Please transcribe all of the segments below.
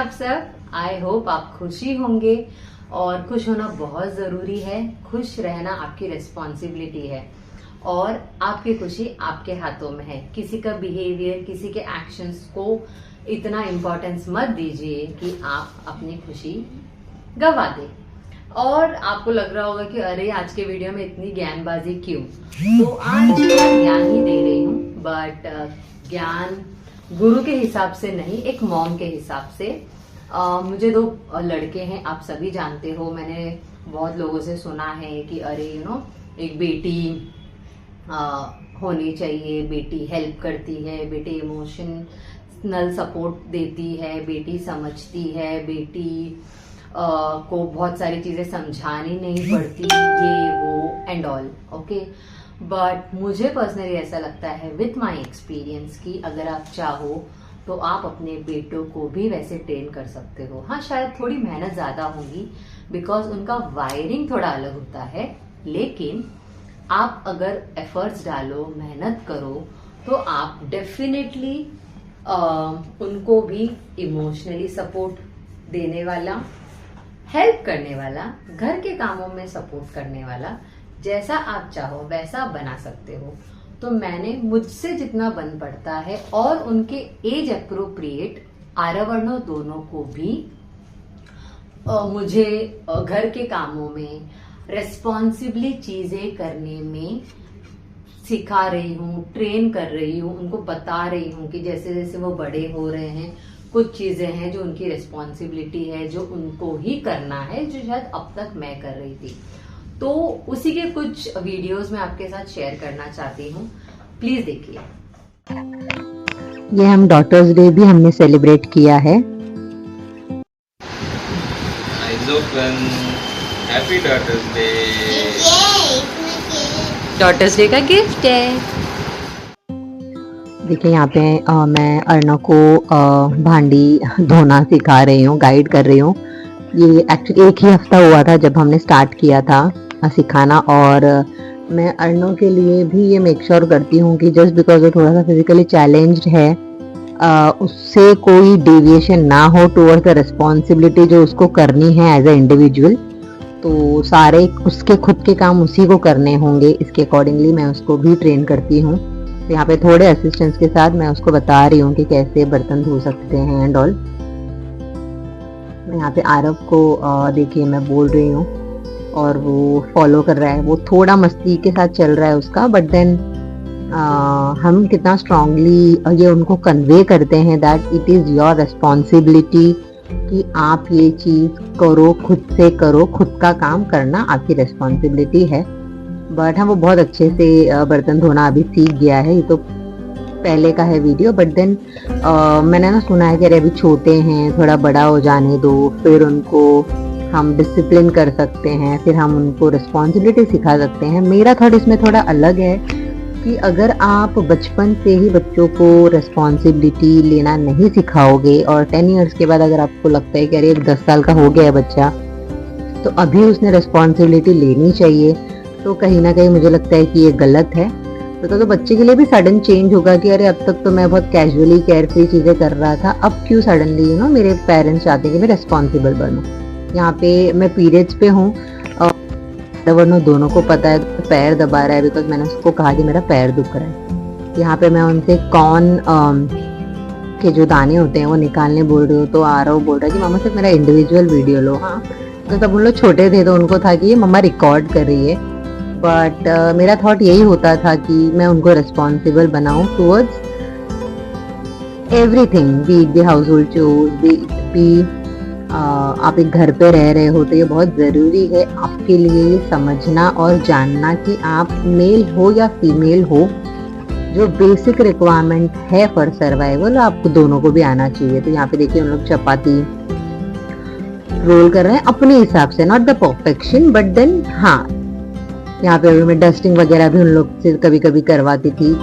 आप सब? I hope आप खुशी होंगे और खुश होना बहुत जरूरी है। खुश रहना आपकी रिस्पॉन्सिबिलिटी है और आपकी खुशी आपके हाथों में है। किसी का बिहेवियर, किसी के एक्शंस को इतना इम्पोर्टेंस मत दीजिए कि आप अपनी खुशी गवा दें। और आपको लग रहा होगा कि अरे आज के वीडियो में इतनी ज्ञानबाजी क्यों? तो आज मैं ज्ञान ही दे रही हूँ, बट ज्ञान गुरु के हिसाब से नहीं, एक मॉम के हिसाब से। मुझे 2 लड़के हैं, आप सभी जानते हो। मैंने बहुत लोगों से सुना है कि अरे एक बेटी होनी चाहिए, बेटी हेल्प करती है, बेटी इमोशनल सपोर्ट देती है, बेटी समझती है, बेटी को बहुत सारी चीजें समझानी नहीं पड़ती, ये वो एंड ऑल। ओके, बट मुझे पर्सनली ऐसा लगता है विथ माय एक्सपीरियंस कि अगर आप चाहो तो आप अपने बेटों को भी वैसे ट्रेन कर सकते हो। हाँ, शायद थोड़ी मेहनत ज्यादा होगी बिकॉज उनका वायरिंग थोड़ा अलग होता है, लेकिन आप अगर एफर्ट्स डालो, मेहनत करो, तो आप डेफिनेटली उनको भी इमोशनली सपोर्ट देने वाला, हेल्प करने वाला, घर के कामों में सपोर्ट करने वाला, जैसा आप चाहो वैसा बना सकते हो। तो मैंने मुझसे जितना बन पड़ता है और उनके एज अप्रोप्रिएट आर्यवर्णों दोनों को भी मुझे घर के कामों में रेस्पॉन्सिबली चीजें करने में सिखा रही हूँ, ट्रेन कर रही हूँ, उनको बता रही हूँ कि जैसे जैसे वो बड़े हो रहे हैं कुछ चीजें हैं जो उनकी रिस्पॉन्सिबिलिटी है, जो उनको ही करना है, जो शायद अब तक मैं कर रही थी। तो उसी के कुछ वीडियोस मैं आपके साथ शेयर करना चाहती हूँ, प्लीज देखिए। ये हम डॉटर्स डे भी हमने सेलिब्रेट किया है। Happy daughters day. Daughters day का गिफ्ट है। देखिए यहाँ पे मैं अर्णव को भांडी धोना सिखा रही हूँ, गाइड कर रही हूँ। ये एक्चुअली 1 ही हफ्ता हुआ था जब हमने स्टार्ट किया था सिखाना, और मैं अर्णव के लिए भी ये मेक श्योर करती हूँ कि जस्ट बिकॉज वो थोड़ा सा फिजिकली चैलेंज्ड है, उससे कोई डेविएशन ना हो टुवर्ड्स द रिस्पॉन्सिबिलिटी जो उसको करनी है एज ए इंडिविजुअल। तो सारे उसके खुद के काम उसी को करने होंगे, इसके अकॉर्डिंगली मैं उसको भी ट्रेन करती हूँ। तो यहाँ पे थोड़े असिस्टेंस के साथ मैं उसको बता रही हूँ कि कैसे बर्तन धो सकते हैं एंड ऑल। यहाँ पे आरव को देखिए मैं बोल रही हूँ और वो फॉलो कर रहा है। वो थोड़ा मस्ती के साथ चल रहा है उसका, बट देन हम कितना स्ट्रांगली ये उनको कन्वे करते हैं that it is your responsibility कि आप ये चीज़ करो, खुद से करो, खुद का काम करना आपकी रिस्पॉन्सिबिलिटी है। बट हाँ, वो बहुत अच्छे से बर्तन धोना अभी सीख गया है। ये तो पहले का है वीडियो, बट देन मैंने ना सुना है कि अरे अभी छोटे हैं, थोड़ा बड़ा हो जाने दो, फिर उनको हम डिसिप्लिन कर सकते हैं, फिर हम उनको रिस्पॉन्सिबिलिटी सिखा सकते हैं। मेरा थॉट इसमें थोड़ा अलग है कि अगर आप बचपन से ही बच्चों को रिस्पॉन्सिबिलिटी लेना नहीं सिखाओगे और 10 इयर्स के बाद अगर आपको लगता है कि अरे 10 साल का हो गया है बच्चा तो अभी उसने रिस्पॉन्सिबिलिटी लेनी चाहिए, तो कहीं ना कहीं मुझे लगता है कि ये गलत है। तो बच्चे के लिए भी सडन चेंज होगा कि अरे अब तक तो मैं बहुत कैजुअली केयरफ्री चीज़ें कर रहा था, अब क्यों सडनली मेरे पेरेंट्स चाहते हैं कि मैं रिस्पॉन्सिबल बनूं। यहाँ पे मैं पीरियड्स पे हूँ और वरना दोनों को पता है तो पैर दबा रहा है बिकॉज मैंने उसको कहा कि मेरा पैर दुख रहा है। यहाँ पे मैं उनसे कॉर्न के जो दाने होते हैं वो निकालने बोल रही हूँ, तो आरव बोल रहा है कि मामा सिर्फ मेरा इंडिविजुअल वीडियो लो। हाँ, तो तब उन लोग छोटे थे तो उनको था कि ये मम्मा रिकॉर्ड कर रही है, बट मेरा थॉट यही होता था कि मैं उनको रिस्पॉन्सिबल बनाऊं towards everything, be the household chores, be आप एक घर पे रह रहे हो तो ये बहुत ज़रूरी है आपके लिए समझना और जानना कि आप मेल हो या फीमेल हो, जो बेसिक रिक्वायरमेंट है फॉर सर्वाइवल आपको दोनों को भी आना चाहिए। तो यहाँ पे देखिए उन लोग चपाती रोल कर रहे हैं अपने हिसाब से, not the perfection, but then हाँ, यहाँ पे मैं डस्टिंग वगैरह भी उन लोग से कभी कभी करवाती थी,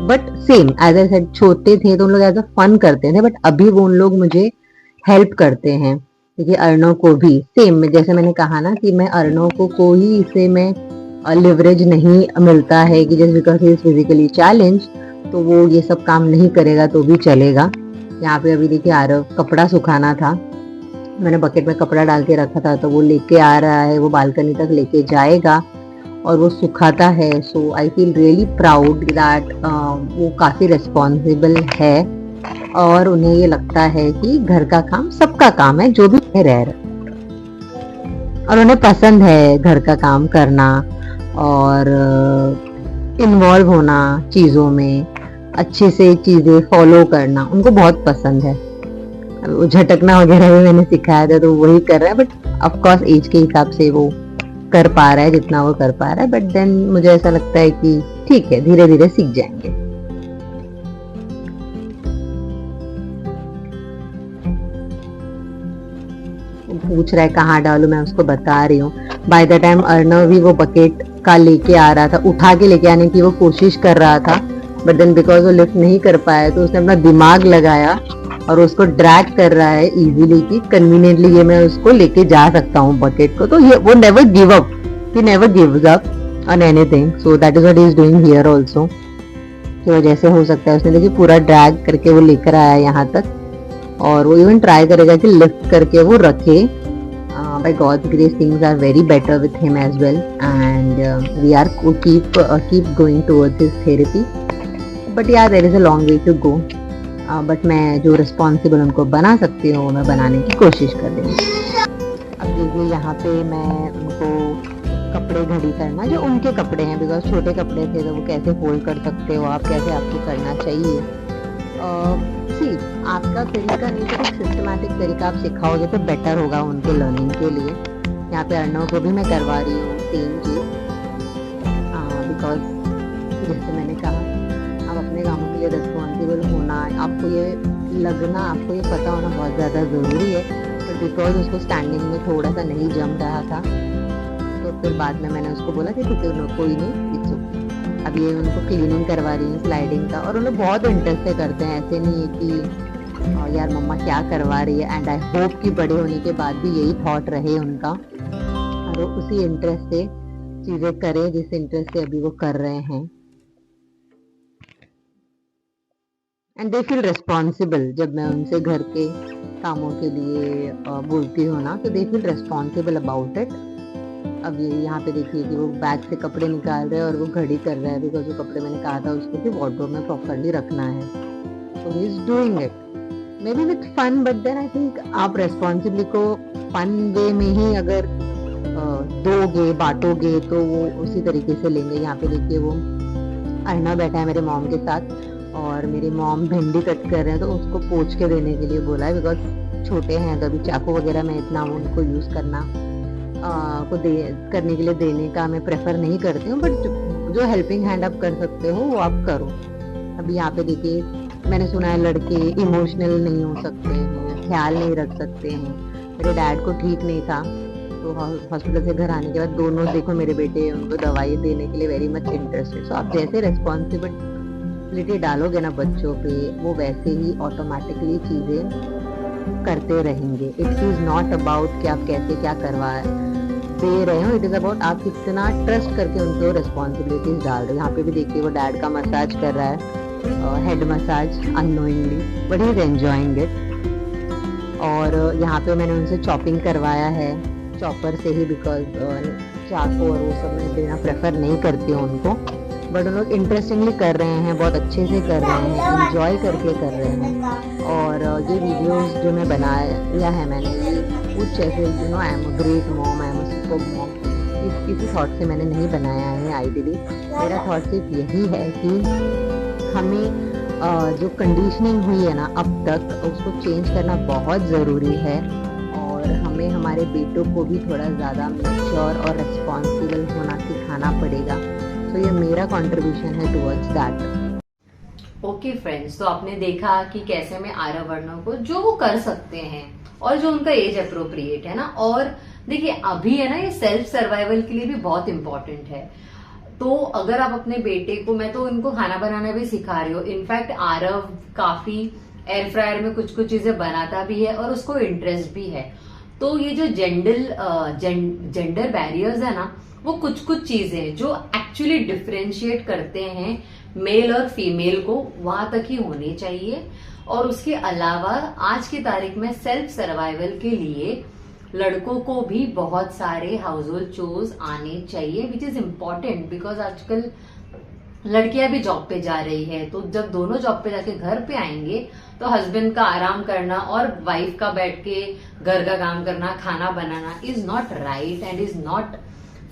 but same as a said छोटे थे तो उन लोग एज अ फन करते थे, बट अभी वो उन लोग मुझे हेल्प करते हैं। देखिए अर्णव को भी सेम, जैसे मैंने कहा ना कि मैं अर्णव को कोई इसे में लिवरेज नहीं मिलता है कि just because he is physically challenge तो वो ये सब काम नहीं करेगा तो भी चलेगा। यहाँ पे अभी देखिए आरव कपड़ा सुखाना था मैंने बकेट में कपड़ा डाल के रखा था, तो वो लेके आ रहा है, वो बालकनी तक लेके जाएगा और वो सुखाता है। So I feel really proud that वो काफ़ी रिस्पॉन्सिबल है और उन्हें ये लगता है कि घर का काम सबका काम है, जो भी रह रहा, और उन्हें पसंद है घर का काम करना और इन्वॉल्व होना चीज़ों में, अच्छे से चीज़ें फॉलो करना उनको बहुत पसंद है। वो झटकना वगैरह भी मैंने सिखाया था, तो वही कर रहा है, बट ऑफ कोर्स एज के हिसाब से वो कर पा रहा है जितना वो कर पा रहा है। बट देन मुझे ऐसा लगता है कि ठीक है, धीरे धीरे सीख जाएंगे। पूछ रहा है कहाँ डालूं, मैं उसको बता रही हूँ। बाय द टाइम अर्णव भी वो बकेट का लेके आ रहा था, उठा के लेके आने की वो कोशिश कर रहा था, बट देन बिकॉज वो लिफ्ट नहीं कर पाया तो उसने अपना दिमाग लगाया और उसको ड्रैग कर रहा है इजीली कि कन्वीनियंटली ये मैं उसको लेके जा सकता हूँ बकेट को। तो ये वो never give up, he never gives up on anything, so that is what he is doing here also. की वजह से हो सकता है उसने देखिए पूरा ड्रैग करके वो लेकर आया यहाँ तक, और वो इवन ट्राई करेगा कि लिफ्ट करके वो रखे। By God's grace, things are very better with him as well, and we are keep going towards his therapy. But yeah, there is a long way to go. But मैं जो responsible उनको बना सकती हूँ मैं बनाने की कोशिश कर रही हूँ। अब देखिए यहाँ पे मैं उनको कपड़े घड़ी करना, जो उनके कपड़े हैं, बिकॉज छोटे कपड़े थे तो वो कैसे फोल्ड कर सकते हो आप, कैसे आपको करना चाहिए। आपका तरीका नहीं तो कुछ सिस्टमैटिक तरीका आप सिखाओगे तो बेटर होगा उनके लर्निंग के लिए। यहाँ पे अर्णव को भी मैं करवा रही हूँ सेम चीज़, बिकॉज जैसे मैंने कहा आप अपने कामों के लिए रिस्पॉन्सिबल होना, आपको ये लगना, आपको ये पता होना बहुत ज़्यादा ज़रूरी है। बट बिकॉज उसको स्टैंडिंग में थोड़ा सा नहीं जम रहा था, तो फिर बाद में मैंने उसको बोला कि ठीक है कोई नहीं, इट्स ओके। अब ये उनको क्लीनिंग करवा रही हूँ स्लाइडिंग का, और उन्हें बहुत इंटरेस्ट से करते हैं, ऐसे नहीं है कि यार मम्मा क्या करवा रही है। एंड आई होप कि बड़े होने के बाद भी यही थॉट रहे उनका, और वो उसी इंटरेस्ट से चीज़ें करें जिस इंटरेस्ट से अभी वो कर रहे हैं। एंड दे फील रिस्पॉन्सिबल, जब मैं उनसे घर के कामों के लिए बोलती हूँ ना, तो they feel responsible about it. अब ये यहाँ पे देखिए कि वो बैग से कपड़े निकाल रहे हैं और वो घड़ी कर रहा है, बिकॉज वो कपड़े मैंने कहा था उसको कि वार्डरोब में प्रॉपरली रखना है। So he is doing it may be with fun, but then I think आप रेस्पॉन्सिबली को फन वे में ही अगर दोगे बांटोगे तो वो उसी तरीके से लेंगे। यहाँ पे देखिए वो अर्णव बैठा है मेरे मॉम के साथ, और मेरी मॉम भिंडी कट कर रहे हैं तो उसको पोंछ के देने के लिए बोला है, बिकॉज छोटे हैं तो अभी चाकू वगैरह में इतना उनको यूज़ करना करने के लिए देने का मैं प्रेफर नहीं करती हूँ। बट जो हेल्पिंग हैंड आप कर सकते हो वो आप करो। अभी यहाँ पे देखिए मैंने सुना है लड़के इमोशनल नहीं हो सकते हैं, ख्याल नहीं रख सकते हैं। मेरे डैड को ठीक नहीं था तो हॉस्पिटल से घर आने के बाद दोनों देखो मेरे बेटे उनको दवाई देने के लिए वेरी मच इंटरेस्टेड। सो आप जैसे रिस्पॉन्सिबिलिटी डालोगे ना बच्चों पे, वो वैसे ही ऑटोमेटिकली चीज़ें करते रहेंगे। इट इज़ नॉट अबाउट कि आप कैसे क्या करवा दे रहे हो, इट इज़ अबाउट आप कितना ट्रस्ट करके उनको रिस्पॉन्सिबिलिटीज डाल रहे हो। यहाँ पे भी देखिए वो डैड का मसाज कर रहा है, head massage unknowingly, but he is enjoying it. और यहाँ पे मैंने उनसे चॉपिंग करवाया है चॉपर से ही, बिकॉज चाकू और वो सब मैं देना प्रेफर नहीं करती हूँ उनको, बट उन लोग इंटरेस्टिंगली कर रहे हैं, बहुत अच्छे से कर रहे हैं, इंजॉय करके कर रहे हैं। और ये वीडियोस जो मैं बनाया है मैंने कुछ ऐसे you know I am a great mom, I am a super mom, किसी थॉट से मैंने नहीं बनाया है। आइडियली मेरा थॉट सिर्फ यही है कि हमें जो कंडीशनिंग हुई है ना अब तक, उसको चेंज करना बहुत ज़रूरी है, और हमें हमारे बेटों को भी थोड़ा ज़्यादा मैच्योर और रिस्पॉन्सिबल होना सिखाना पड़ेगा। तो ये मेरा कंट्रीब्यूशन है टुवर्ड्स दैट। ओके फ्रेंड्स, तो आपने देखा कि कैसे मैं आरव अर्णव को जो वो कर सकते हैं और जो उनका एज अप्रोप्रिएट है ना, और देखिए अभी है ना ये सेल्फ सर्वाइवल के लिए भी बहुत इंपॉर्टेंट है। तो अगर आप अपने बेटे को, मैं तो उनको खाना बनाना भी सिखा रही हूँ, इनफैक्ट आरव काफी एयर फ्रायर में कुछ कुछ चीजें बनाता भी है और उसको इंटरेस्ट भी है। तो ये जो जेंडर बैरियर्स है ना, वो कुछ कुछ चीजें जो एक्चुअली डिफरेंशिएट करते हैं मेल और फीमेल को, वहां तक ही होनी चाहिए। और उसके अलावा आज की तारीख में सेल्फ सर्वाइवल के लिए लड़कों को भी बहुत सारे हाउस होल्ड चोर्स आने चाहिए, विच इज इम्पोर्टेंट बिकॉज आजकल लड़कियां भी जॉब पे जा रही है, तो जब दोनों जॉब पे जाके घर पे आएंगे तो हस्बैंड का आराम करना और वाइफ का बैठ के घर का काम करना, खाना बनाना is not right and is not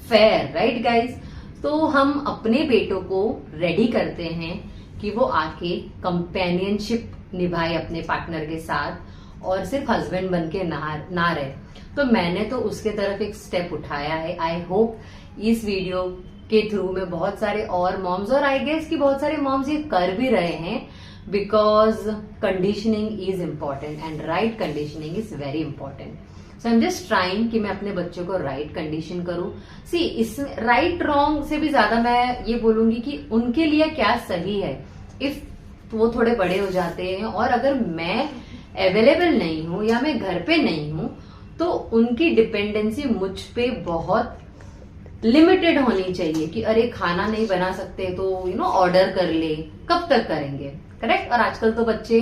fair, right guys. तो हम अपने बेटों को रेडी करते हैं कि वो आके कंपेनियनशिप निभाए अपने पार्टनर के साथ और सिर्फ हस्बैंड बन के ना रहे। तो मैंने तो उसके तरफ एक स्टेप उठाया है। आई होप इस वीडियो के थ्रू में बहुत सारे और मॉम्स, और आई गेस कि बहुत सारे मॉम्स ये कर भी रहे हैं, because conditioning is important and right conditioning is very important. So I am just trying कि मैं अपने बच्चों को राइट कंडीशन करूं। सी इसमें राइट रॉन्ग से भी ज्यादा मैं ये बोलूंगी कि उनके लिए क्या सही है। इफ वो थोड़े बड़े हो जाते हैं और अगर मैं अवेलेबल नहीं हूं या मैं घर पे नहीं हूं तो उनकी डिपेंडेंसी मुझ पे बहुत लिमिटेड होनी चाहिए कि अरे खाना नहीं बना सकते तो ऑर्डर कर ले, कब तक करेंगे, करेक्ट। और आजकल तो बच्चे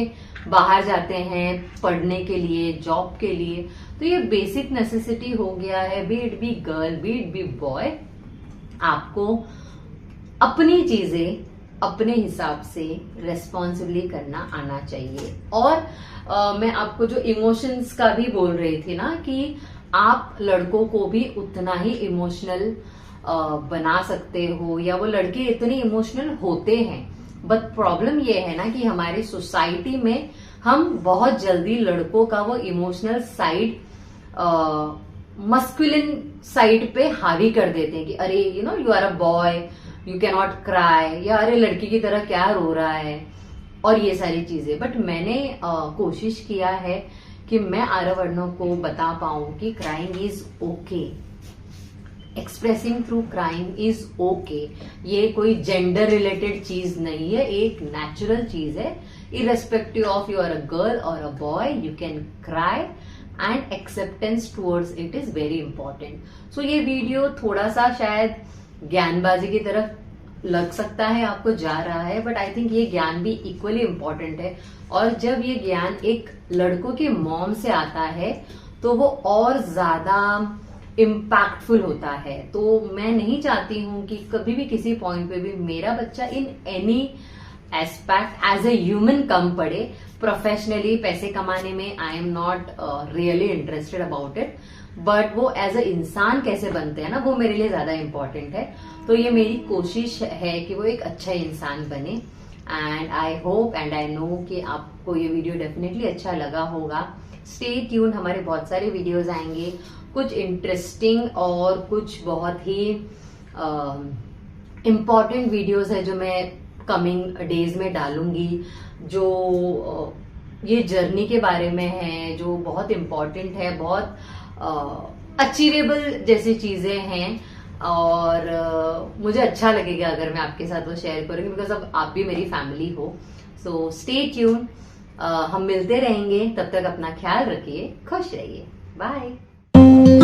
बाहर जाते हैं पढ़ने के लिए, जॉब के लिए, तो ये बेसिक नेसेसिटी हो गया है। B it be girl, B it be boy, आपको अपनी चीजें अपने हिसाब से रेस्पॉन्सिबली करना आना चाहिए। और मैं आपको जो इमोशंस का भी बोल रही थी ना कि आप लड़कों को भी उतना ही इमोशनल बना सकते हो, या वो लड़के इतने इमोशनल होते हैं। बट प्रॉब्लम ये है ना कि हमारी सोसाइटी में हम बहुत जल्दी लड़कों का वो इमोशनल साइड मस्कुलिन साइड पे हावी कर देते हैं कि अरे you are a boy, you can not cry, या अरे लड़की की तरह क्या रो रहा है, और ये सारी चीजें। बट मैंने कोशिश किया है कि मैं आर्यवर्णों को बता पाऊं कि crying is okay, expressing through crying is okay. ये कोई जेंडर रिलेटेड चीज नहीं है, एक नेचुरल चीज है। Irrespective of you are a girl और a boy, you can cry and acceptance towards it is very important. So ये वीडियो थोड़ा सा शायद ज्ञानबाजी की तरफ लग सकता है, आपको जा रहा है, बट आई थिंक ये ज्ञान भी इक्वली इम्पोर्टेंट है। और जब ये ज्ञान एक लड़कों की मॉम से आता है तो वो और ज्यादा इम्पैक्टफुल होता है। तो मैं नहीं चाहती हूं कि कभी भी किसी पॉइंट पे भी मेरा बच्चा in any aspect as a human कम पड़े। प्रोफेशनली पैसे कमाने में I am not really interested about it, but वो एज अ इंसान कैसे बनते हैं ना, वो मेरे लिए ज्यादा इंपॉर्टेंट है। तो ये मेरी कोशिश है कि वो एक अच्छा इंसान बने, and I hope and I know कि आपको ये वीडियो डेफिनेटली अच्छा लगा होगा। स्टे ट्यून, हमारे बहुत सारे वीडियोस आएंगे, कुछ इंटरेस्टिंग और कुछ बहुत ही इम्पॉर्टेंट वीडियोस है जो मैं कमिंग डेज में डालूंगी, जो ये जर्नी के बारे में है, जो बहुत इम्पॉर्टेंट है, बहुत अचीवेबल जैसी चीजें हैं। और मुझे अच्छा लगेगा अगर मैं आपके साथ वो शेयर करूंगी, बिकॉज अब आप भी मेरी फैमिली हो। सो स्टे ट्यून, हम मिलते रहेंगे, तब तक अपना ख्याल रखिए, खुश रहिए, बाय।